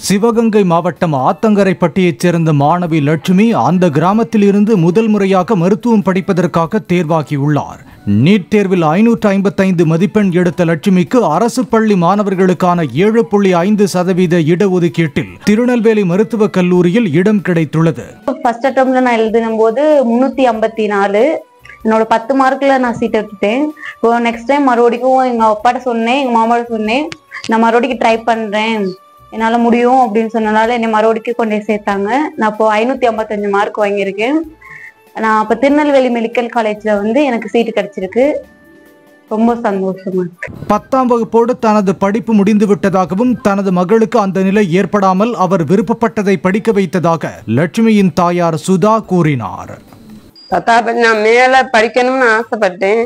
சிவகங்கை மாவட்டம் ஆத்தங்கரைப்பட்டியைச் சேர்ந்த மாணவி லட்சுமி அந்த கிராமத்தில் இருந்து முதல் முறையாக மருத்துவம் படிப்பதற்காக தேர்வாகியுள்ளார். நீட் தேர்வில் 555 மதிப்பெண் எடுத்த லட்சுமிக்கு அரசு பள்ளி மாணவர்களுக்கான 7.5% இடஒதுக்கீட்டில் திருநெல்வேலி மருத்துவக் கல்லூரியில் இடம் கிடைத்துள்ளது. ஃபர்ஸ்ட் அட்டெம்ப்ட்ல நான் எழுதும் போது 354 என்னோட 10 மார்க்ல நான் சீட் எடுத்துட்டேன். இப்போ நெக்ஸ்ட் டைம் மறுபடியும் எங்க அப்பாட்ட சொன்னேன், எங்க மாமாட்ட சொன்னேன், நான் மறுபடியும் ட்ரை பண்றேன், என்னால முடியும் அப்படின்னு சொன்னனால என்னை மறுபடியும் கொண்டு சேர்த்தாங்க. நான் இப்போ 555 மார்க் வாங்கியிருக்கேன். நான் அப்ப திருநெல்வேலி மெடிக்கல் காலேஜ்ல எனக்கு சீட்டு கிடைச்சிருக்கு. ரொம்ப சந்தோஷமா இருக்கு. 10ஆம் வகுப்போடு தனது படிப்பு முடிந்து விட்டதாகவும் தனது மகளுக்கு அந்த நிலை ஏற்படாமல் அவர் விருப்பப்பட்டதை படிக்க வைத்ததாக லட்சுமியின் தாயார் சுதா கூறினார். நான் மேல படிக்கணும்னு ஆசைப்பட்டேன்.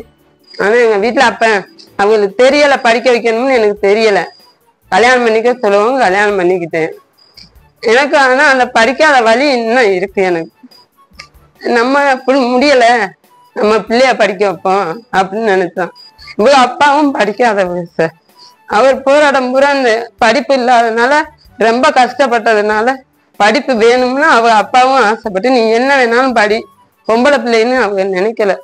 ஆனா எங்க வீட்டுல அப்ப அவங்களுக்கு தெரியல, படிக்க வைக்கணும்னு எனக்கு தெரியல. கல்யாணம் பண்ணிக்க சொல்லுவாங்க, கல்யாணம் பண்ணிக்கிட்டேன். எனக்கு ஆனா அந்த படிக்காத வழி இன்னும் இருக்கு. எனக்கு நம்ம முடியல, நம்ம பிள்ளைய படிக்க வைப்போம் அப்படின்னு நினைச்சோம். இவ்வளவு அப்பாவும் படிக்காதவர் சார். அவர் போராடம் பூரா அந்த படிப்பு இல்லாதனால ரொம்ப கஷ்டப்பட்டதுனால படிப்பு வேணும்னு அவர் அப்பாவும் ஆசைப்பட்டு நீ என்ன வேணாலும் படி, பொம்பளை பிள்ளைன்னு அவங்க நினைக்கல.